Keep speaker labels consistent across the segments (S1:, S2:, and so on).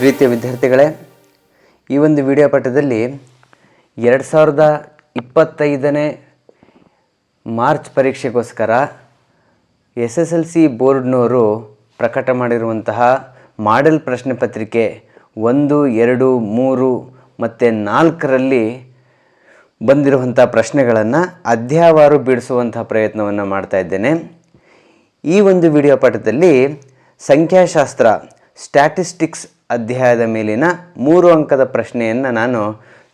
S1: ಪ್ರೀತಿಯ ವಿದ್ಯಾರ್ಥಿಗಳೇ, ಈ ಒಂದು ವಿಡಿಯೋ ಪಾಠದಲ್ಲಿ 2025ನೇ ಮಾರ್ಚ್ ಪರೀಕ್ಷೆಗೋಸ್ಕರ SSLC ಬೋರ್ಡ್ನವರು ಪ್ರಕಟ ಮಾಡಿರುವಂತಹ ಮಾಡೆಲ್ ಪ್ರಶ್ನೆ ಪತ್ರಿಕೆ 1, 2, 3 ಮತ್ತು 4ರಲ್ಲಿ ಬಂದಿರುವಂಥ ಪ್ರಶ್ನೆಗಳನ್ನು ಅಧ್ಯಾಯವಾರು ಬಿಡಿಸುವಂಥ ಪ್ರಯತ್ನವನ್ನು ಮಾಡ್ತಾ ಇದ್ದೇನೆ. ಈ ಒಂದು ವಿಡಿಯೋ ಪಾಠದಲ್ಲಿ ಸಂಖ್ಯಾಶಾಸ್ತ್ರ ಸ್ಟ್ಯಾಟಿಸ್ಟಿಕ್ಸ್ ಅಧ್ಯಾಯದ ಮೇಲಿನ 3 ಅಂಕದ ಪ್ರಶ್ನೆಯನ್ನು ನಾನು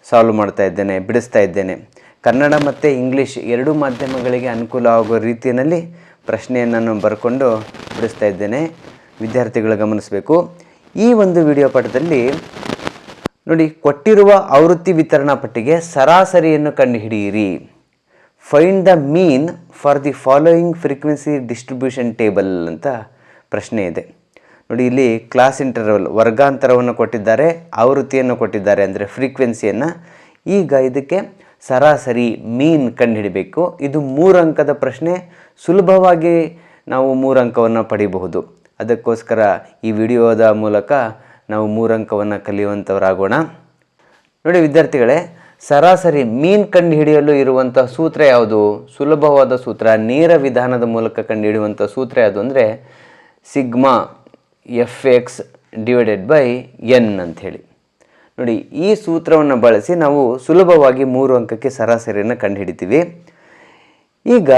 S1: ಸಾಲ್ವ್ ಮಾಡ್ತಾ ಇದ್ದೇನೆ, ಬಿಡಿಸ್ತಾ ಇದ್ದೇನೆ. ಕನ್ನಡ ಮತ್ತು ಇಂಗ್ಲೀಷ್ ಎರಡೂ ಮಾಧ್ಯಮಗಳಿಗೆ ಅನುಕೂಲ ಆಗುವ ರೀತಿಯಲ್ಲಿ ಪ್ರಶ್ನೆಯನ್ನು ನಾನು ಬರ್ಕೊಂಡು ಬಿಡಿಸ್ತಾ ಇದ್ದೇನೆ. ವಿದ್ಯಾರ್ಥಿಗಳು ಗಮನಿಸಬೇಕು. ಈ ಒಂದು ವಿಡಿಯೋ ಪಾಠದಲ್ಲಿ ನೋಡಿ, ಕೊಟ್ಟಿರುವ ಆವೃತ್ತಿ ವಿತರಣಾ ಪಟ್ಟಿಗೆ ಸರಾಸರಿಯನ್ನು ಕಂಡುಹಿಡಿಯಿರಿ. Find the mean for the following frequency distribution table ಅಂತ ಪ್ರಶ್ನೆ ಇದೆ. ನೋಡಿ, ಇಲ್ಲಿ ಕ್ಲಾಸ್ ಇಂಟರ್ವಲ್ ವರ್ಗಾಂತರವನ್ನು ಕೊಟ್ಟಿದ್ದಾರೆ, ಆವೃತ್ತಿಯನ್ನು ಕೊಟ್ಟಿದ್ದಾರೆ, ಅಂದರೆ ಫ್ರೀಕ್ವೆನ್ಸಿಯನ್ನು. ಈಗ ಇದಕ್ಕೆ ಸರಾಸರಿ ಮೀನ್ ಕಂಡುಹಿಡಬೇಕು. ಇದು 3 ಅಂಕದ ಪ್ರಶ್ನೆ. ಸುಲಭವಾಗಿ ನಾವು 3 ಅಂಕವನ್ನು ಪಡೆಯಬಹುದು. ಅದಕ್ಕೋಸ್ಕರ ಈ ವಿಡಿಯೋದ ಮೂಲಕ ನಾವು 3 ಅಂಕವನ್ನು ಕಲಿಯುವಂಥವರಾಗೋಣ. ನೋಡಿ ವಿದ್ಯಾರ್ಥಿಗಳೇ, ಸರಾಸರಿ ಮೀನ್ ಕಂಡುಹಿಡಿಯಲು ಇರುವಂಥ ಸೂತ್ರ ಯಾವುದು? ಸುಲಭವಾದ ಸೂತ್ರ, ನೇರ ವಿಧಾನದ ಮೂಲಕ ಕಂಡುಹಿಡಿಯುವಂಥ ಸೂತ್ರ ಯಾವುದು ಅಂದರೆ ಸಿಗ್ಮಾ FX / N ಅಂಥೇಳಿ. ನೋಡಿ, ಈ ಸೂತ್ರವನ್ನು ಬಳಸಿ ನಾವು ಸುಲಭವಾಗಿ 3 ಅಂಕಕ್ಕೆ ಸರಾಸರಿಯನ್ನು ಕಂಡುಹಿಡಿತೀವಿ. ಈಗ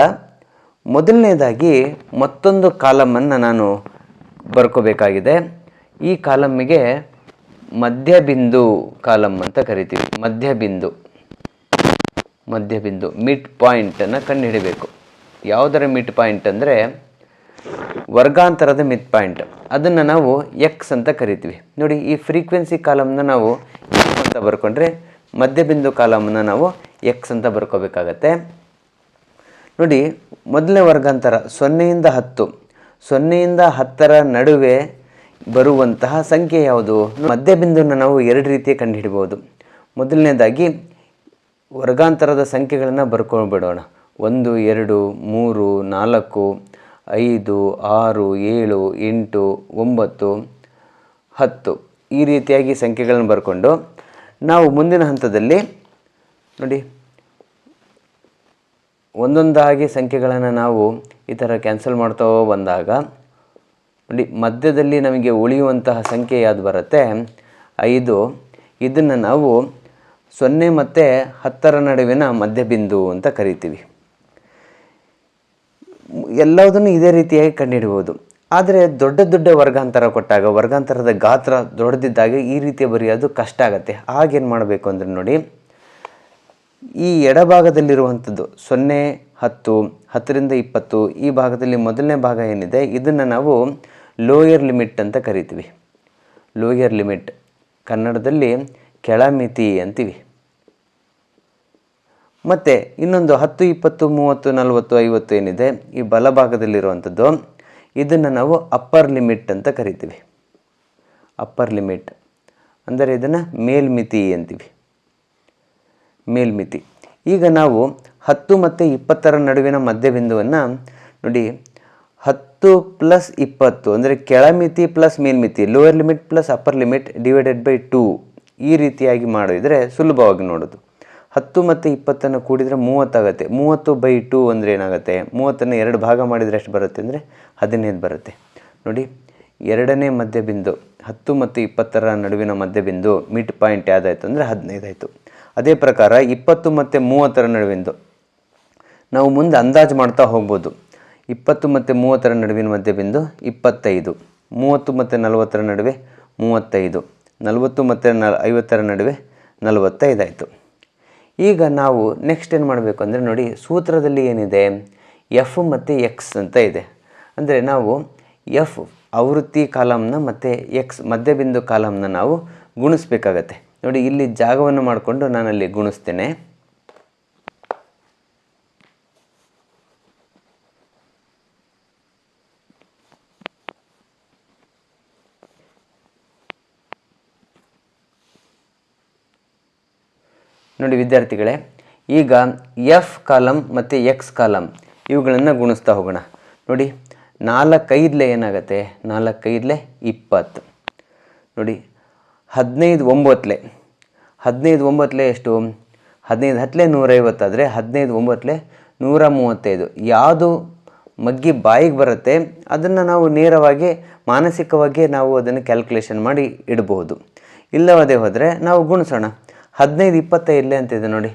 S1: ಮೊದಲನೇದಾಗಿ ಮತ್ತೊಂದು ಕಾಲಮನ್ನು ನಾನು ಬರ್ಕೋಬೇಕಾಗಿದೆ. ಈ ಕಾಲಮ್ಮಿಗೆ ಮಧ್ಯಬಿಂದು ಕಾಲಮ್ ಅಂತ ಕರಿತೀವಿ. ಮಧ್ಯಬಿಂದು ಮಿಡ್ ಪಾಯಿಂಟನ್ನು ಕಂಡುಹಿಡಬೇಕು. ಯಾವುದರ ಮಿಡ್ ಪಾಯಿಂಟ್ ಅಂದರೆ ವರ್ಗಾಂತರದ ಮಿಡ್ ಪಾಯಿಂಟ್. ಅದನ್ನು ನಾವು ಎಕ್ಸ್ ಅಂತ ಕರಿತೀವಿ. ನೋಡಿ, ಈ ಫ್ರೀಕ್ವೆನ್ಸಿ ಕಾಲಮ್ನ ನಾವು ಎಫ್ ಅಂತ ಬರ್ಕೊಂಡ್ರೆ ಮಧ್ಯಬಿಂದು ಕಾಲಮ್ನ ನಾವು ಎಕ್ಸ್ ಅಂತ ಬರ್ಕೋಬೇಕಾಗತ್ತೆ. ನೋಡಿ, ಮೊದಲನೇ ವರ್ಗಾಂತರ 0 ಇಂದ 10. 0 ಇಂದ 10ರ ನಡುವೆ ಬರುವಂತಹ ಸಂಖ್ಯೆ ಯಾವುದು? ಮಧ್ಯಬಿಂದುವನ್ನು ನಾವು 2 ರೀತಿಯ ಕಂಡುಹಿಡ್ಬೋದು. ಮೊದಲನೇದಾಗಿ ವರ್ಗಾಂತರದ ಸಂಖ್ಯೆಗಳನ್ನು ಬರ್ಕೊಂಡ್ಬಿಡೋಣ. 1, 2, 3, 4, 5, 6, 7, 8, 9, 10 ಈ ರೀತಿಯಾಗಿ ಸಂಖ್ಯೆಗಳನ್ನು ಬರ್ಕೊಂಡು ನಾವು ಮುಂದಿನ ಹಂತದಲ್ಲಿ ನೋಡಿ ಒಂದೊಂದಾಗಿ ಸಂಖ್ಯೆಗಳನ್ನು ನಾವು ಈ ಥರ ಕ್ಯಾನ್ಸಲ್ ಮಾಡ್ತಾ ಬಂದಾಗ ನೋಡಿ, ಮಧ್ಯದಲ್ಲಿ ನಮಗೆ ಉಳಿಯುವಂತಹ ಸಂಖ್ಯೆ ಯಾವುದು ಬರುತ್ತೆ? 5. ಇದನ್ನು ನಾವು 0 ಮತ್ತು 10ರ ನಡುವಿನ ಮಧ್ಯಬಿಂದು ಅಂತ ಕರಿತೀವಿ. ಎಲ್ಲದನ್ನು ಇದೇ ರೀತಿಯಾಗಿ ಕಂಡುಹಿಡ್ಬೋದು. ಆದರೆ ದೊಡ್ಡ ವರ್ಗಾಂತರ ಕೊಟ್ಟಾಗ, ವರ್ಗಾಂತರದ ಗಾತ್ರ ದೊಡ್ಡದಿದ್ದಾಗ ಈ ರೀತಿಯ ಬರೆಯೋದು ಕಷ್ಟ ಆಗುತ್ತೆ. ಆಗೇನು ಮಾಡಬೇಕು ಅಂದರೆ ನೋಡಿ, ಈ ಎಡಭಾಗದಲ್ಲಿರುವಂಥದ್ದು 0, 10, 10ರಿಂದ 20 ಈ ಭಾಗದಲ್ಲಿ ಮೊದಲನೇ ಭಾಗ ಏನಿದೆ ಇದನ್ನು ನಾವು ಲೋಯರ್ ಲಿಮಿಟ್ ಅಂತ ಕರಿತೀವಿ. ಲೋಯರ್ ಲಿಮಿಟ್, ಕನ್ನಡದಲ್ಲಿ ಕೆಳಮಿತಿ ಅಂತೀವಿ. ಮತ್ತು ಇನ್ನೊಂದು 10, 20, 30, 40, 50 ಏನಿದೆ ಈ ಬಲಭಾಗದಲ್ಲಿರುವಂಥದ್ದು ಇದನ್ನು ನಾವು ಅಪ್ಪರ್ ಲಿಮಿಟ್ ಅಂತ ಕರಿತೀವಿ. ಅಪ್ಪರ್ ಲಿಮಿಟ್ ಅಂದರೆ ಇದನ್ನು ಮೇಲ್ಮಿತಿ ಅಂತೀವಿ. ಮೇಲ್ಮಿತಿ. ಈಗ ನಾವು 10 ಮತ್ತು 20ರ ನಡುವಿನ ಮಧ್ಯಬಿಂದುವನ್ನು ನೋಡಿ 10 + 20 ಅಂದರೆ ಕೆಳಮಿತಿ ಪ್ಲಸ್ ಮೇಲ್ಮಿತಿ, lower limit plus upper limit / 2 ಈ ರೀತಿಯಾಗಿ ಮಾಡಿದರೆ ಸುಲಭವಾಗಿ ನೋಡೋದು. 10 ಮತ್ತು 20ನ್ನು ಕೂಡಿದರೆ 30 ಆಗುತ್ತೆ. 30/2 ಅಂದರೆ ಏನಾಗುತ್ತೆ? 30ನ್ನು 2 ಭಾಗ ಮಾಡಿದರೆ ಎಷ್ಟು ಬರುತ್ತೆ ಅಂದರೆ 15 ಬರುತ್ತೆ. ನೋಡಿ, ಎರಡನೇ ಮಧ್ಯಬಿಂದು 10 ಮತ್ತು 20ರ ನಡುವಿನ ಮಧ್ಯಬಿಂದು ಮಿಡ್ ಪಾಯಿಂಟ್ ಯಾವುದಾಯಿತು ಅಂದರೆ 15 ಆಯಿತು. ಅದೇ ಪ್ರಕಾರ 20 ಮತ್ತು 30ರ ನಡುವಿಂದು ನಾವು ಮುಂದೆ ಅಂದಾಜು ಮಾಡ್ತಾ ಹೋಗ್ಬೋದು. 20 ಮತ್ತು 30ರ ನಡುವಿನ ಮಧ್ಯಬಿಂದು 25, 30 ಮತ್ತು 40ರ ನಡುವೆ 35, 40 ಮತ್ತು 50ರ ನಡುವೆ 45 ಆಯಿತು. ಈಗ ನಾವು ನೆಕ್ಸ್ಟ್ ಏನು ಮಾಡಬೇಕು ಅಂದರೆ ನೋಡಿ, ಸೂತ್ರದಲ್ಲಿ ಏನಿದೆ? ಎಫ್ ಮತ್ತು ಎಕ್ಸ್ ಅಂತ ಇದೆ. ಅಂದರೆ ನಾವು ಎಫ್ ಆವೃತ್ತಿ ಕಾಲಮ್ನ ಮತ್ತು ಎಕ್ಸ್ ಮಧ್ಯಬಿಂದು ಕಾಲಮ್ನ ನಾವು ಗುಣಿಸ್ಬೇಕಾಗತ್ತೆ. ನೋಡಿ, ಇಲ್ಲಿ ಜಾಗವನ್ನು ಮಾಡಿಕೊಂಡು ನಾನಲ್ಲಿ ಗುಣಿಸ್ತೇನೆ. ನೋಡಿ ವಿದ್ಯಾರ್ಥಿಗಳೇ, ಈಗ ಎಫ್ ಕಾಲಮ್ ಮತ್ತು ಎಕ್ಸ್ ಕಾಲಮ್ ಇವುಗಳನ್ನು ಗುಣಿಸ್ತಾ ಹೋಗೋಣ. ನೋಡಿ, 4 5 ಏನಾಗುತ್ತೆ? 4 5 20. ನೋಡಿ, 15 ಒಂಬತ್ತಲೆ 15 ಒಂಬತ್ತಲೆ ಎಷ್ಟು? 15 ಹತ್ತಲೆ 150 ಆದರೆ 15 ಒಂಬತ್ತಲೆ 135. ಯಾವುದು ಮಗ್ಗಿ ಬಾಯಿಗೆ ಬರುತ್ತೆ ಅದನ್ನು ನಾವು ನೇರವಾಗಿ ಮಾನಸಿಕವಾಗಿ ನಾವು ಅದನ್ನು ಕ್ಯಾಲ್ಕುಲೇಷನ್ ಮಾಡಿ ಇಡಬಹುದು. ಇಲ್ಲವದೇ ಹೋದರೆ ನಾವು ಗುಣಿಸೋಣ. 15 25 ಅಂತಿದೆ ನೋಡಿ,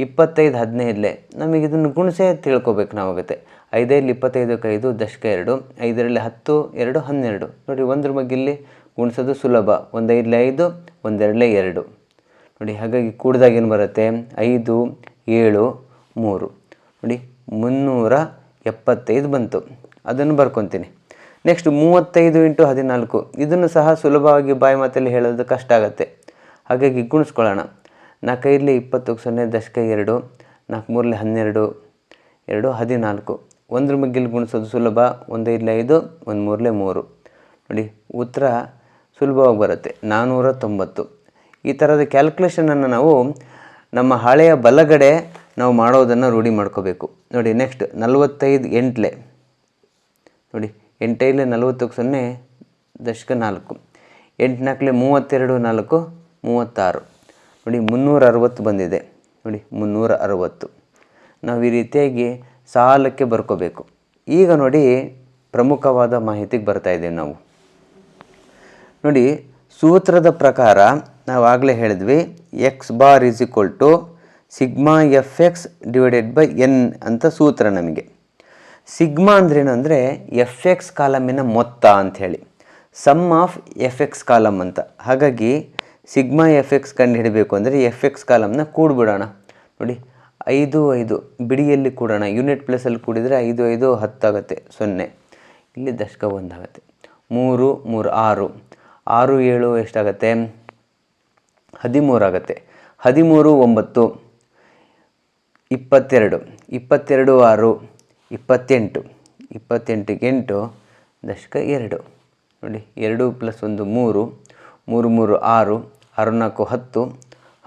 S1: 25 15 ನಮಗೆ ಇದನ್ನು ಗುಣಿಸೇ ತಿಳ್ಕೊಬೇಕು ನಾವಾಗುತ್ತೆ. 5 5 25 5 ದಶಕ 2, 5 10 2 12 ನೋಡಿ. ಒಂದ್ರ ಮಗ್ಗಿಲ್ಲಿ ಗುಣಿಸೋದು ಸುಲಭ. 1 5 5 1 2 2 ನೋಡಿ. ಹಾಗಾಗಿ ಕೂಡಿದಾಗ ಏನು ಬರುತ್ತೆ? 5 7 3 ನೋಡಿ, 375 ಬಂತು. ಅದನ್ನು ಬರ್ಕೊತೀನಿ. ನೆಕ್ಸ್ಟ್ 35 × 14 ಇದನ್ನು ಸಹ ಸುಲಭವಾಗಿ ಬಾಯಿ ಮಾತಲ್ಲಿ ಹೇಳೋದು ಕಷ್ಟ ಆಗುತ್ತೆ. ಹಾಗಾಗಿ ಗುಣಿಸ್ಕೊಳ್ಳೋಣ. 4 5 20 0 ದಶಕ 2, 4 3 12 2 14 ಒಂದ್ರ ಮಗ್ಗಿಲ್ಲಿ ಗುಣಿಸೋದು ಸುಲಭ. 1 5 5 1 3 3 ನೋಡಿ. ಉತ್ತರ ಸುಲಭವಾಗಿ ಬರುತ್ತೆ 490. ಈ ಥರದ ಕ್ಯಾಲ್ಕುಲೇಷನನ್ನು ನಾವು ನಮ್ಮ ಹಾಳೆಯ ಬಲಗಡೆ ನಾವು ಮಾಡೋದನ್ನು ರೂಢಿ ಮಾಡ್ಕೋಬೇಕು ನೋಡಿ. ನೆಕ್ಸ್ಟ್ 45 8 ನೋಡಿ, 8 5 40 0 ದಶಕ 4, 8 4 32 4 36 ನೋಡಿ. 360 ಬಂದಿದೆ ನೋಡಿ, 360. ನಾವು ಈ ರೀತಿಯಾಗಿ ಸಾಲಕ್ಕೆ ಬರ್ಕೋಬೇಕು. ಈಗ ನೋಡಿ ಪ್ರಮುಖವಾದ ಮಾಹಿತಿಗೆ ಬರ್ತಾ ಇದ್ದೇವೆ ನಾವು ನೋಡಿ. ಸೂತ್ರದ ಪ್ರಕಾರ ನಾವು ಆಗಲೇ ಹೇಳಿದ್ವಿ x bar is equal to sigma FX / n ಅಂತ ಸೂತ್ರ. ನಮಗೆ ಸಿಗ್ಮಾ ಅಂದ್ರೇನು ಅಂದರೆ FX ಕಾಲಮಿನ ಮೊತ್ತ ಅಂಥೇಳಿ, ಸಮ್ ಆಫ್ FX ಕಾಲಮ್ ಅಂತ. ಹಾಗಾಗಿ ಸಿಗ್ಮಾ FX ಕಂಡು ಹಿಡಬೇಕು ಅಂದರೆ FX ಕಾಲಮ್ನ ಕೂಡಿಬಿಡೋಣ ನೋಡಿ. 5 5 ಬಿಡಿಯಲ್ಲಿ ಕೂಡೋಣ. ಯೂನಿಟ್ ಪ್ಲೇಸಲ್ಲಿ ಕೂಡಿದರೆ 5 5 10 ಆಗುತ್ತೆ, 0 ಇಲ್ಲಿ ದಶಕ 1 ಆಗುತ್ತೆ. 3 3 6 6 7 ಎಷ್ಟಾಗುತ್ತೆ? 13 ಆಗುತ್ತೆ. 13 9 22 22 6 28 28 8 ದಶಕ 2 ನೋಡಿ. 2 + 1 3 3 3 6 6 4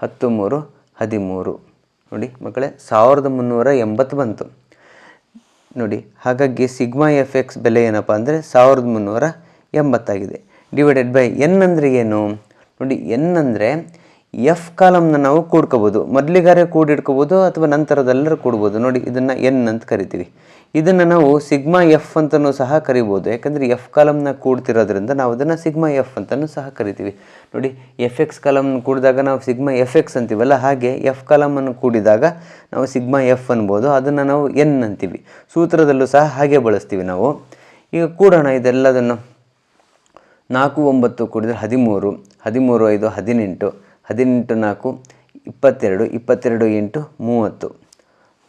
S1: 10 10 3 13 ನೋಡಿ ಮಕ್ಕಳೇ, 1380 ಬಂತು ನೋಡಿ. ಹಾಗಾಗಿ ಸಿಗ್ಮಾ FX ಬೆಲೆ ಏನಪ್ಪ ಅಂದರೆ 1380 ಆಗಿದೆ. /n ಅಂದರೆ ಏನು ನೋಡಿ? n ಅಂದರೆ F ಕಾಲಮ್ನ ನಾವು ಕೂಡ್ಕೋಬೋದು. ಮೊದಲಿಗಾರೆ ಕೂಡಿಡ್ಕೋಬೋದು ಅಥವಾ ನಂತರದೆಲ್ಲರೂ ಕೂಡ್ಬೋದು ನೋಡಿ. ಇದನ್ನು n ಅಂತ ಕರಿತೀವಿ. ಇದನ್ನು ನಾವು ಸಿಗ್ಮಾ F ಅಂತಲೂ ಸಹ ಕರಿಬೋದು. ಯಾಕಂದರೆ F ಕಾಲಮ್ನ ಕೂಡ್ತಿರೋದ್ರಿಂದ ನಾವು ಅದನ್ನು ಸಿಗ್ಮಾ F ಅಂತಲೂ ಸಹ ಕರಿತೀವಿ ನೋಡಿ. FX ಕಾಲಮ್ನ ಕೂಡಿದಾಗ ನಾವು ಸಿಗ್ಮಾ FX ಅಂತೀವಲ್ಲ, ಹಾಗೆ F ಕಾಲಮನ್ನು ಕೂಡಿದಾಗ ನಾವು ಸಿಗ್ಮಾ F ಅನ್ಬೋದು. ಅದನ್ನು ನಾವು n ಅಂತೀವಿ. ಸೂತ್ರದಲ್ಲೂ ಸಹ ಹಾಗೆ ಬಳಸ್ತೀವಿ ನಾವು. ಈಗ ಕೂಡೋಣ ಇದೆಲ್ಲದನ್ನು. 4 9 ಕೂಡಿದರೆ 13 13 5 18 18 4 22 22 8 30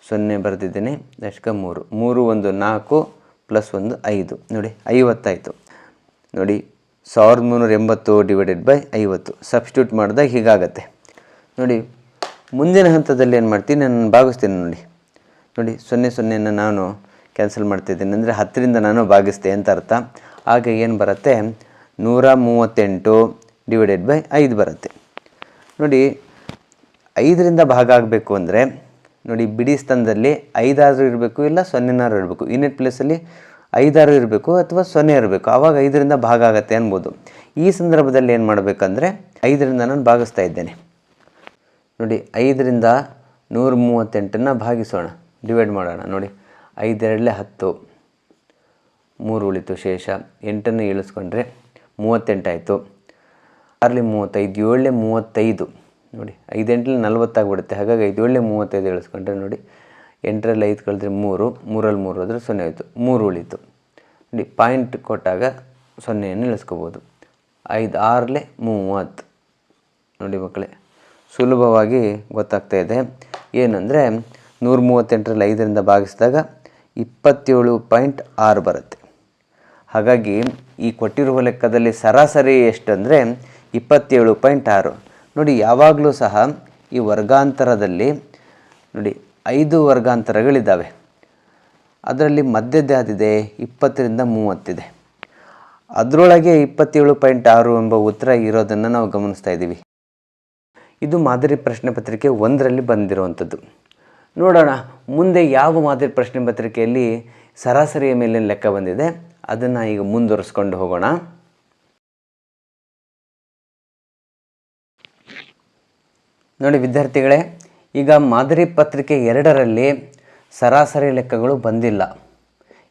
S1: 0 ಬರೆದಿದ್ದೇನೆ. ದಶಕ 3 3 1 4 + 1 5 ನೋಡಿ, 50 ಆಯಿತು ನೋಡಿ. 1380 / 50 ಸಬ್ಸ್ಟಿಟ್ಯೂಟ್ ಮಾಡಿದಾಗ ಹೀಗಾಗತ್ತೆ ನೋಡಿ. ಮುಂದಿನ ಹಂತದಲ್ಲಿ ಏನು ಮಾಡ್ತೀನಿ, ನಾನು ಭಾಗಿಸ್ತೀನಿ ನೋಡಿ. ನೋಡಿ 0 0ನ ನಾನು ಕ್ಯಾನ್ಸಲ್ ಮಾಡ್ತಿದ್ದೀನಿ, ಅಂದರೆ 10ರಿಂದ ನಾನು ಭಾಗಿಸ್ತೆ ಅಂತ ಅರ್ಥ. ಆಗ ಏನು ಬರುತ್ತೆ? 138 / 5 ಬರುತ್ತೆ ನೋಡಿ. 5ರಿಂದ ಭಾಗ ಆಗಬೇಕು ಅಂದರೆ ನೋಡಿ, ಬಿಡಿ ಸ್ಥಾನದಲ್ಲಿ 5 ಆದರೂ ಇರಬೇಕು, ಇಲ್ಲ 0ನಾರು ಇರಬೇಕು. ಯೂನಿಟ್ ಪ್ಲೇಸಲ್ಲಿ 5 ಆದರೂ ಇರಬೇಕು ಅಥವಾ 0 ಇರಬೇಕು. ಆವಾಗ 5ರಿಂದ ಭಾಗ ಆಗುತ್ತೆ ಅನ್ಬೋದು. ಈ ಸಂದರ್ಭದಲ್ಲಿ ಏನು ಮಾಡಬೇಕಂದ್ರೆ 5ರಿಂದ ನಾನು ಭಾಗಿಸ್ತಾ ಇದ್ದೇನೆ ನೋಡಿ. 5ರಿಂದ 138ನ್ನು ಭಾಗಿಸೋಣ, ಡಿವೈಡ್ ಮಾಡೋಣ ನೋಡಿ. 5 2 10 3 ಉಳಿತು ಶೇಷ. 8ನ್ನು ಇಳಿಸ್ಕೊಂಡ್ರೆ 38 ಆಯಿತು. 6 35 7 35 ನೋಡಿ. 5 8 40 ಆಗಿಬಿಡುತ್ತೆ. ಹಾಗಾಗಿ 5 7 35 ಇಳಿಸ್ಕೊಂಡ್ರೆ ನೋಡಿ. 8ರಲ್ಲಿ 5 ಕಳೆದ್ರೆ 3 3ರಲ್ಲಿ 3 ಹೋದರೆ 0 ಆಯಿತು. 3 ಉಳಿತು ನೋಡಿ. ಪಾಯಿಂಟ್ ಕೊಟ್ಟಾಗ 0ಯನ್ನು ಇಳಿಸ್ಕೋಬೋದು. 5 6 30 ನೋಡಿ ಮಕ್ಕಳೇ, ಸುಲಭವಾಗಿ ಗೊತ್ತಾಗ್ತಾ ಇದೆ. ಏನಂದರೆ 138ರಲ್ಲಿ 5ರಿಂದ ಭಾಗಿಸಿದಾಗ 27.6 ಬರುತ್ತೆ. ಹಾಗಾಗಿ ಈ ಕೊಟ್ಟಿರುವ ಲೆಕ್ಕದಲ್ಲಿ ಸರಾಸರಿ ಎಷ್ಟು ಅಂದರೆ 27.6 ನೋಡಿ. ಯಾವಾಗಲೂ ಸಹ ಈ ವರ್ಗಾಂತರದಲ್ಲಿ ನೋಡಿ 5 ವರ್ಗಾಂತರಗಳಿದ್ದಾವೆ. ಅದರಲ್ಲಿ ಮಧ್ಯದ ಯಾವುದಿದೆ? 20ರಿಂದ 30 ಇದೆ. ಅದರೊಳಗೆ 27.6 ಎಂಬ ಉತ್ತರ ಇರೋದನ್ನು ನಾವು ಗಮನಿಸ್ತಾ ಇದ್ದೀವಿ. ಇದು ಮಾದರಿ ಪ್ರಶ್ನೆ ಪತ್ರಿಕೆ 1ರಲ್ಲಿ ಬಂದಿರುವಂಥದ್ದು. ನೋಡೋಣ ಮುಂದೆ ಯಾವ ಮಾದರಿ ಪ್ರಶ್ನೆ ಪತ್ರಿಕೆಯಲ್ಲಿ ಸರಾಸರಿಯ ಮೇಲಿನ ಲೆಕ್ಕ ಬಂದಿದೆ, ಅದನ್ನು ಈಗ ಮುಂದುವರಿಸ್ಕೊಂಡು ಹೋಗೋಣ. ನೋಡಿ ವಿದ್ಯಾರ್ಥಿಗಳೇ, ಈಗ ಮಾದರಿ ಪತ್ರಿಕೆ 2ರಲ್ಲಿ ಸರಾಸರಿ ಲೆಕ್ಕಗಳು ಬಂದಿಲ್ಲ.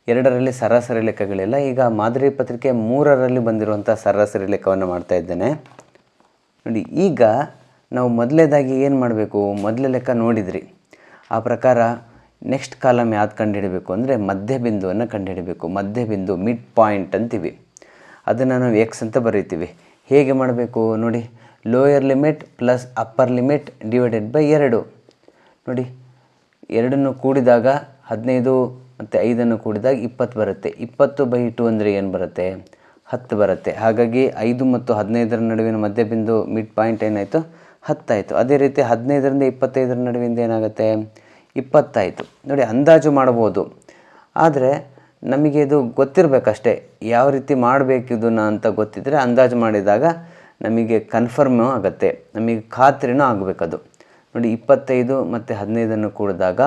S1: 2ರಲ್ಲಿ ಸರಾಸರಿ ಲೆಕ್ಕಗಳಿಲ್ಲ. ಈಗ ಮಾದರಿ ಪತ್ರಿಕೆ 3ರಲ್ಲಿ ಬಂದಿರುವಂಥ ಸರಾಸರಿ ಲೆಕ್ಕವನ್ನು ಮಾಡ್ತಾ ಇದ್ದೇನೆ. ನೋಡಿ, ಈಗ ನಾವು ಮೊದಲನೇದಾಗಿ ಏನು ಮಾಡಬೇಕು, ಮೊದಲೇ ಲೆಕ್ಕ ನೋಡಿದ್ರಿ, ಆ ಪ್ರಕಾರ ನೆಕ್ಸ್ಟ್ ಕಾಲಮ್ ಯಾವ್ದು ಕಂಡುಹಿಡಬೇಕು ಅಂದರೆ ಮಧ್ಯಬಿಂದುವನ್ನು ಕಂಡುಹಿಡಬೇಕು. ಮಧ್ಯಬಿಂದು ಮಿಡ್ ಪಾಯಿಂಟ್ ಅಂತೀವಿ. ಅದನ್ನು ನಾವು ಎಕ್ಸ್ ಅಂತ ಬರೀತೀವಿ. ಹೇಗೆ ಮಾಡಬೇಕು ನೋಡಿ, lower limit plus upper limit divided by 2. ನೋಡಿ, 2 ಕೂಡಿದಾಗ 15 ಮತ್ತು 5 ಕೂಡಿದಾಗ 20 ಬರುತ್ತೆ. 20/2 ಅಂದರೆ ಏನು ಬರುತ್ತೆ, 10 ಬರುತ್ತೆ. ಹಾಗಾಗಿ 5 ಮತ್ತು 15ರ ನಡುವಿನ ಮಧ್ಯಬಿಂದು ಮಿಡ್ ಪಾಯಿಂಟ್ ಏನಾಯಿತು, 10 ಆಯಿತು. ಅದೇ ರೀತಿ 15ರಿಂದ 25ರ ನಡುವಿಂದ ಏನಾಗುತ್ತೆ, 20 ಆಯಿತು. ನೋಡಿ, ಅಂದಾಜು ಮಾಡ್ಬೋದು, ಆದರೆ ನಮಗೆ ಇದು ಗೊತ್ತಿರಬೇಕಷ್ಟೇ. ಯಾವ ರೀತಿ ಮಾಡಬೇಕು ಇದನ್ನು ಅಂತ ಗೊತ್ತಿದ್ದರೆ ಅಂದಾಜು ಮಾಡಿದಾಗ ನಮಗೆ ಕನ್ಫರ್ಮು ಆಗುತ್ತೆ, ನಮಗೆ ಖಾತ್ರಿನೂ ಆಗಬೇಕದು. ನೋಡಿ, 25 ಮತ್ತು 15 ಕೂಡಿದಾಗ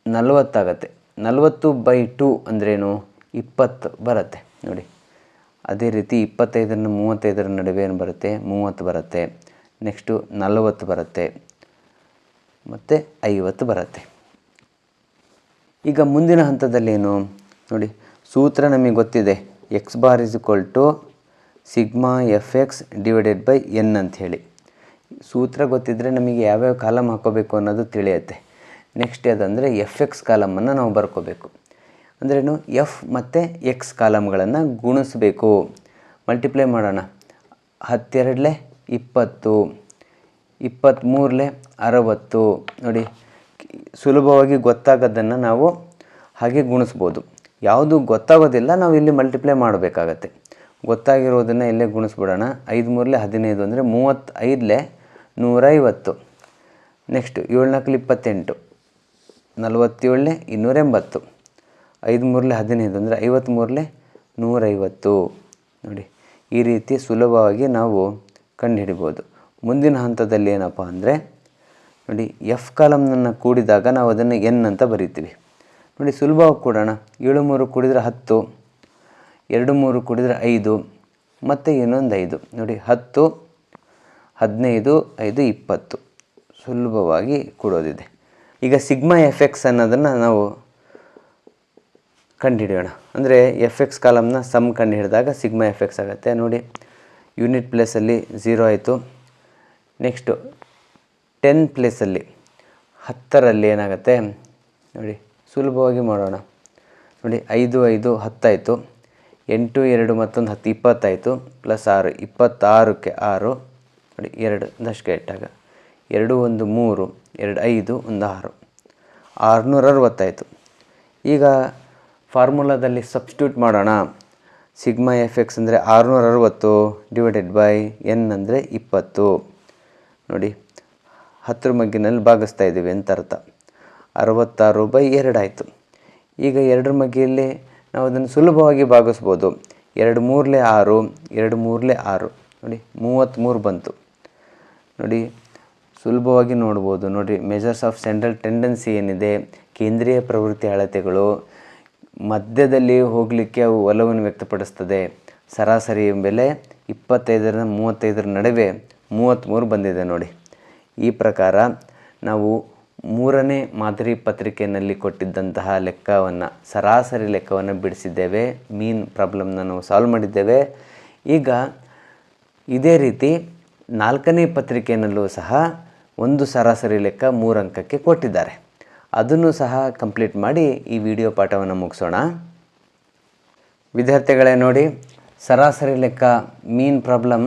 S1: 40 ಆಗುತ್ತೆ. 40/2 ಅಂದ್ರೇನು, 20 ಬರುತ್ತೆ. ನೋಡಿ, ಅದೇ ರೀತಿ 25ರಿಂದ 35ರ ನಡುವೆ ಏನು ಬರುತ್ತೆ, 30 ಬರುತ್ತೆ. ನೆಕ್ಸ್ಟು 40 ಬರುತ್ತೆ ಮತ್ತು 50 ಬರುತ್ತೆ. ಈಗ ಮುಂದಿನ ಹಂತದಲ್ಲೇನು ನೋಡಿ, ಸೂತ್ರ ನಮಗೆ ಗೊತ್ತಿದೆ, x bar is equal to sigma f x divided by n ಅಂಥೇಳಿ. ಸೂತ್ರ ಗೊತ್ತಿದ್ದರೆ ನಮಗೆ ಯಾವ್ಯಾವ ಕಾಲಮ್ ಹಾಕೋಬೇಕು ಅನ್ನೋದು ತಿಳಿಯುತ್ತೆ. ನೆಕ್ಸ್ಟ್ ಅದಂದರೆ ಎಫ್ ಎಕ್ಸ್ ಕಾಲಮನ್ನು ನಾವು ಬರ್ಕೋಬೇಕು. ಅಂದ್ರೇನು, ಎಫ್ ಮತ್ತು ಎಕ್ಸ್ ಕಾಲಮ್ಗಳನ್ನು ಗುಣಿಸ್ಬೇಕು, ಮಲ್ಟಿಪ್ಲೈ ಮಾಡೋಣ. 10 20, 23 60. ನೋಡಿ, ಸುಲಭವಾಗಿ ಗೊತ್ತಾಗೋದನ್ನು ನಾವು ಹಾಗೆ ಗುಣಿಸ್ಬೋದು. ಯಾವುದು ಗೊತ್ತಾಗೋದಿಲ್ಲ ನಾವು ಇಲ್ಲಿ ಮಲ್ಟಿಪ್ಲೈ ಮಾಡಬೇಕಾಗತ್ತೆ. ಗೊತ್ತಾಗಿರೋದನ್ನು ಇಲ್ಲೇ ಗುಣಿಸ್ಬಿಡೋಣ. 5 3 15 ಅಂದರೆ 35 150. ನೆಕ್ಸ್ಟು 7 4 28, 47 280. 5 3 15 ಅಂದರೆ 53 150. ನೋಡಿ, ಈ ರೀತಿ ಸುಲಭವಾಗಿ ನಾವು ಕಂಡುಹಿಡಿಬೋದು. ಮುಂದಿನ ಹಂತದಲ್ಲಿ ಏನಪ್ಪ ಅಂದರೆ ನೋಡಿ, ಎಫ್ ಕಾಲಮ್ನನ್ನು ಕೂಡಿದಾಗ ನಾವು ಅದನ್ನು ಎನ್ ಅಂತ ಬರಿತೀವಿ. ನೋಡಿ, ಸುಲಭವಾಗಿ ಕೂಡೋಣ. 7 3 ಕೂಡಿದರೆ 10, 2 3 ಕೂಡಿದರೆ 5 ಮತ್ತು ಇನ್ನೊಂದು 5. ನೋಡಿ, 10 15 5 20 ಸುಲಭವಾಗಿ ಕೂಡೋದಿದೆ. ಈಗ ಸಿಗ್ಮಾ ಎಫ್ ಎಕ್ಸ್ ಅನ್ನೋದನ್ನು ನಾವು ಕಂಡುಹಿಡಿಯೋಣ. ಅಂದರೆ ಎಫ್ ಎಕ್ಸ್ ಕಾಲಮ್ನ ಸಮ್ ಕಂಡುಹಿಡಿದಾಗ ಸಿಗ್ಮಾ ಎಫ್ ಎಕ್ಸ್ ಆಗುತ್ತೆ. ನೋಡಿ, ಯೂನಿಟ್ ಪ್ಲೇಸಲ್ಲಿ 0 ಆಯಿತು. ನೆಕ್ಸ್ಟು 10 ಪ್ಲೇಸಲ್ಲಿ 10ರಲ್ಲಿ ಏನಾಗುತ್ತೆ ನೋಡಿ, ಸುಲಭವಾಗಿ ಮಾಡೋಣ. ನೋಡಿ, 5 5 10 ಆಯಿತು. 8 2 ಮತ್ತೊಂದು 10 20 ಆಯಿತು. ಪ್ಲಸ್ 6 26ಕ್ಕೆ 6. ನೋಡಿ, 2 ದಶಕ ಇಟ್ಟಾಗ 2 1 3 2 5 1 6 660 ಆಯಿತು. ಈಗ ಫಾರ್ಮುಲಾದಲ್ಲಿ ಸಬ್ಸ್ಟಿಟ್ಯೂಟ್ ಮಾಡೋಣ. ಸಿಗ್ಮಾ ಎಫ್ ಎಕ್ಸ್ ಅಂದರೆ 660 ಡಿವೈಡೆಡ್ ಬೈ ಎನ್ ಅಂದರೆ 20. ನೋಡಿ, 10ರ ಮಗ್ಗಿನಲ್ಲಿ ಭಾಗಿಸ್ತಾ ಇದ್ದೀವಿ ಅಂತ ಅರ್ಥ. 66/2 ಆಯಿತು. ಈಗ 2ರ ಮಗ್ಗಿಯಲ್ಲಿ ನಾವು ಅದನ್ನು ಸುಲಭವಾಗಿ ಭಾಗಿಸ್ಬೋದು. 2 3 6 2 3 6. ನೋಡಿ, 33 ಬಂತು. ನೋಡಿ, ಸುಲಭವಾಗಿ ನೋಡ್ಬೋದು. ನೋಡಿ, ಮೆಜರ್ಸ್ ಆಫ್ ಸೆಂಟ್ರಲ್ ಟೆಂಡೆನ್ಸಿ ಏನಿದೆ, ಕೇಂದ್ರೀಯ ಪ್ರವೃತ್ತಿ ಅಳತೆಗಳು ಮಧ್ಯದಲ್ಲಿ ಹೋಗಲಿಕ್ಕೆ ಅವು ಒಲವನ್ನು ವ್ಯಕ್ತಪಡಿಸ್ತದೆ. ಸರಾಸರಿ ಬೆಲೆ 25ರಿಂದ 35ರ ನಡುವೆ 33 ಬಂದಿದೆ. ನೋಡಿ, ಈ ಪ್ರಕಾರ ನಾವು 3ನೇ ಮಾದರಿ ಪತ್ರಿಕೆಯಲ್ಲಿ ಕೊಟ್ಟಿದ್ದಂತಹ ಲೆಕ್ಕವನ್ನು, ಸರಾಸರಿ ಲೆಕ್ಕವನ್ನು ಬಿಡಿಸಿದ್ದೇವೆ. ಮೀನ್ ಪ್ರಾಬ್ಲಮ್ನ ನಾವು ಸಾಲ್ವ್ ಮಾಡಿದ್ದೇವೆ. ಈಗ ಇದೇ ರೀತಿ 4ನೇ ಪತ್ರಿಕೆಯಲ್ಲೂ ಸಹ ಒಂದು ಸರಾಸರಿ ಲೆಕ್ಕ 3 ಅಂಕಕ್ಕೆ ಕೊಟ್ಟಿದ್ದಾರೆ. ಅದನ್ನು ಸಹ ಕಂಪ್ಲೀಟ್ ಮಾಡಿ ಈ ವಿಡಿಯೋ ಪಾಠವನ್ನು ಮುಗಿಸೋಣ. ವಿದ್ಯಾರ್ಥಿಗಳೇ, ನೋಡಿ, ಸರಾಸರಿ ಲೆಕ್ಕ ಮೀನ್ ಪ್ರಾಬ್ಲಮ್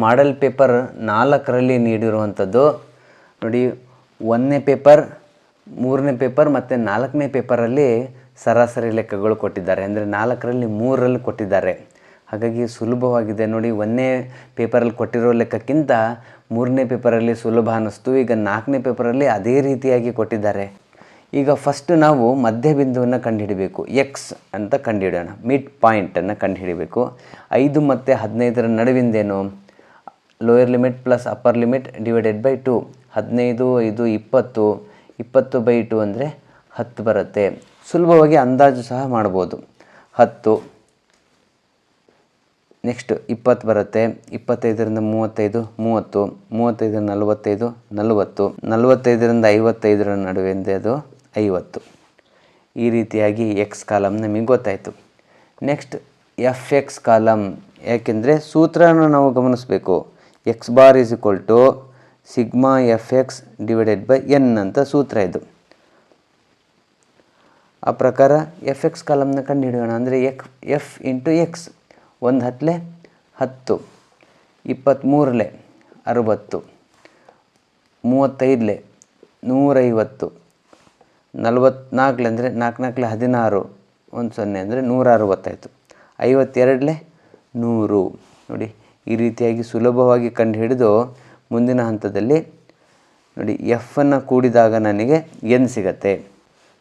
S1: ಮಾಡೆಲ್ ಪೇಪರ್ 4ರಲ್ಲಿ ನೀಡಿರುವಂಥದ್ದು. ನೋಡಿ, 1ನೇ ಪೇಪರ್, 3ನೇ ಪೇಪರ್ ಮತ್ತು 4ನೇ ಪೇಪರಲ್ಲಿ ಸರಾಸರಿ ಲೆಕ್ಕಗಳು ಕೊಟ್ಟಿದ್ದಾರೆ. ಅಂದರೆ 4ರಲ್ಲಿ 3ರಲ್ಲಿ ಕೊಟ್ಟಿದ್ದಾರೆ. ಹಾಗಾಗಿ ಸುಲಭವಾಗಿದೆ. ನೋಡಿ, 1ನೇ ಪೇಪರಲ್ಲಿ ಕೊಟ್ಟಿರೋ ಲೆಕ್ಕಕ್ಕಿಂತ 3ನೇ ಪೇಪರಲ್ಲಿ ಸುಲಭ ಅನ್ನಿಸ್ತು. ಈಗ 4ನೇ ಪೇಪರಲ್ಲಿ ಅದೇ ರೀತಿಯಾಗಿ ಕೊಟ್ಟಿದ್ದಾರೆ. ಈಗ ಫಸ್ಟ್ ನಾವು ಮಧ್ಯಬಿಂದುವನ್ನು ಕಂಡುಹಿಡಬೇಕು. ಎಕ್ಸ್ ಅಂತ ಕಂಡುಹಿಡೋಣ. ಮಿಡ್ ಪಾಯಿಂಟನ್ನು ಕಂಡುಹಿಡಬೇಕು. 5 ಮತ್ತು 15ರ ನಡುವಿಂದೇನು, lower limit plus upper limit divided by 2. 15 5 20, 20/2 ಅಂದರೆ 10 ಬರುತ್ತೆ. ಸುಲಭವಾಗಿ ಅಂದಾಜು ಸಹ ಮಾಡ್ಬೋದು. 10. ನೆಕ್ಸ್ಟ್ 20 ಬರುತ್ತೆ. 25ರಿಂದ 35 30, 35ರಿಂದ 45 40, 45ರಿಂದ 55 ನಡುವೆ ಅದು 50. ಈ ರೀತಿಯಾಗಿ ಎಕ್ಸ್ ಕಾಲಮ್ ನಮಗೆ ಗೊತ್ತಾಯಿತು. ನೆಕ್ಸ್ಟ್ ಎಫ್ ಎಕ್ಸ್ ಕಾಲಮ್, ಯಾಕೆಂದರೆ ಸೂತ್ರನ ನಾವು ಗಮನಿಸಬೇಕು. X bar is equal to sigma f x divided by n ಅಂತ ಸೂತ್ರ ಇದು. ಆ ಪ್ರಕಾರ ಎಫ್ ಎಕ್ಸ್ ಕಾಲಮ್ನ ಕಂಡುಹಿಡಿಯೋಣ. ಅಂದರೆ ಎಫ್ ಇಂಟು ಎಕ್ಸ್, 1 10 10, 23 60, 35 150, 44 ಅಂದರೆ 4 16, 1 0 ಅಂದರೆ 160 ಆಯಿತು. 52 100. ನೋಡಿ, ಈ ರೀತಿಯಾಗಿ ಸುಲಭವಾಗಿ ಕಂಡುಹಿಡಿದು ಮುಂದಿನ ಹಂತದಲ್ಲಿ ನೋಡಿ ಎಫನ್ನು ಕೂಡಿದಾಗ ನನಗೆ ಎನ್ ಸಿಗತ್ತೆ.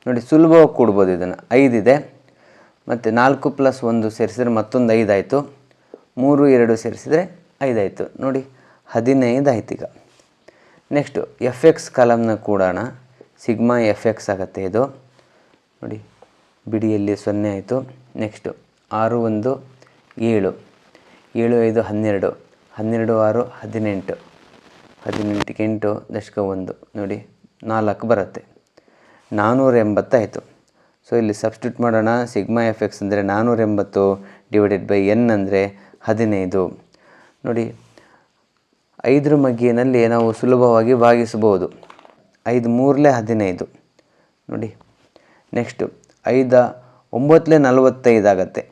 S1: ನೋಡಿ, ಸುಲಭವಾಗಿ ಕೂಡ್ಬೋದು ಇದನ್ನು. 5 ಇದೆ ಮತ್ತು 4 + 1 ಸೇರಿಸಿದ್ರೆ ಮತ್ತೊಂದು 5 ಆಯಿತು. 3 2 ಸೇರಿಸಿದರೆ 5 ಆಯಿತು. ನೋಡಿ, 15 ಆಯ್ತು ಈಗ. ನೆಕ್ಸ್ಟು ಎಫ್ ಎಕ್ಸ್ ಕಾಲಮ್ನ ಕೂಡೋಣ. ಸಿಗ್ಮಾ ಎಫ್ ಎಕ್ಸ್ ಆಗುತ್ತೆ ಇದು. ನೋಡಿ, ಬಿಡಿಯಲ್ಲಿ 0 ಆಯಿತು. ನೆಕ್ಸ್ಟು 6 1 7, 7 5 12, 12 6 18, 18 8 ದಶಕ 1. ನೋಡಿ, 4 ಬರುತ್ತೆ. 480 ಆಯಿತು. ಸೊ ಇಲ್ಲಿ ಸಬ್ಸ್ಟಿಟ್ಯೂಟ್ ಮಾಡೋಣ. ಸಿಗ್ಮಾ ಎಫ್ ಎಕ್ಸ್ ಅಂದರೆ 480 ಡಿವೈಡೆಡ್ ಬೈ ಎನ್ ಅಂದರೆ 15. ನೋಡಿ, 5 ಮಗ್ಗಿನಲ್ಲಿ ನಾವು ಸುಲಭವಾಗಿ ಭಾಗಿಸಬಹುದು. 5 3 15. ನೋಡಿ, ನೆಕ್ಸ್ಟು 5 9 45 ಆಗುತ್ತೆ.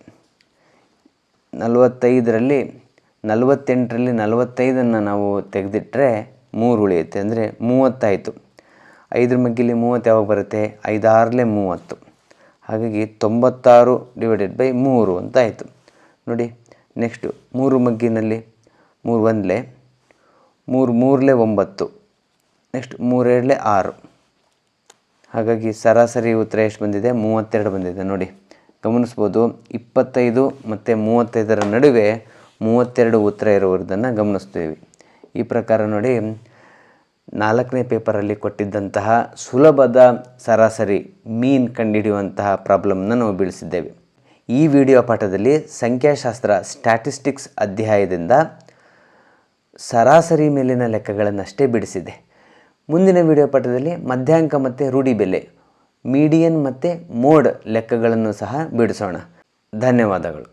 S1: 45ರಲ್ಲಿ 48ರಲ್ಲಿ 45ಅನ್ನು ನಾವು ತೆಗೆದಿಟ್ಟರೆ 3 ಉಳಿಯುತ್ತೆ, ಅಂದರೆ 30 ಆಯಿತು. 5 ಮಗ್ಗಿಲಿ 30 ಯಾವಾಗ ಬರುತ್ತೆ? 5 6 30. ಹಾಗಾಗಿ 96 ಡಿವೈಡೆಡ್ ಬೈ 3 ಅಂತ ಆಯಿತು. ನೋಡಿ, ನೆಕ್ಸ್ಟು 3 ಮಗ್ಗಿನಲ್ಲಿ 3 1 3 3 9, ನೆಕ್ಸ್ಟ್ 3 2 6. ಹಾಗಾಗಿ ಸರಾಸರಿ ಉತ್ತರ ಎಷ್ಟು ಬಂದಿದೆ? 32 ಬಂದಿದೆ. ನೋಡಿ, ಗಮನಿಸ್ಬೋದು. 25 ಮತ್ತು 35ರ ನಡುವೆ 32 ಉತ್ತರ ಇರುವುದನ್ನು ಗಮನಿಸ್ತೀವಿ. ಈ ಪ್ರಕಾರ ನೋಡಿ, 4ನೇ ಪೇಪರಲ್ಲಿ ಕೊಟ್ಟಿದ್ದಂತಹ ಸುಲಭದ ಸರಾಸರಿ ಮೀನ್ ಕಂಡುಹಿಡಿಯುವಂತಹ ಪ್ರಾಬ್ಲಮ್ನ ನಾವು ಬಿಡಿಸಿದ್ದೇವೆ. ಈ ವಿಡಿಯೋ ಪಾಠದಲ್ಲಿ ಸಂಖ್ಯಾಶಾಸ್ತ್ರ ಸ್ಟ್ಯಾಟಿಸ್ಟಿಕ್ಸ್ ಅಧ್ಯಾಯದಿಂದ ಸರಾಸರಿ ಮೇಲಿನ ಲೆಕ್ಕಗಳನ್ನಷ್ಟೇ ಬಿಡಿಸಿದೆ. ಮುಂದಿನ ವಿಡಿಯೋ ಪಾಠದಲ್ಲಿ ಮಧ್ಯಾಂಕ ಮತ್ತು ರೂಢಿ ಬೆಲೆ, ಮೀಡಿಯನ್ ಮತ್ತು ಮೋಡ್ ಲೆಕ್ಕಗಳನ್ನು ಸಹ ಬಿಡಿಸೋಣ. ಧನ್ಯವಾದಗಳು.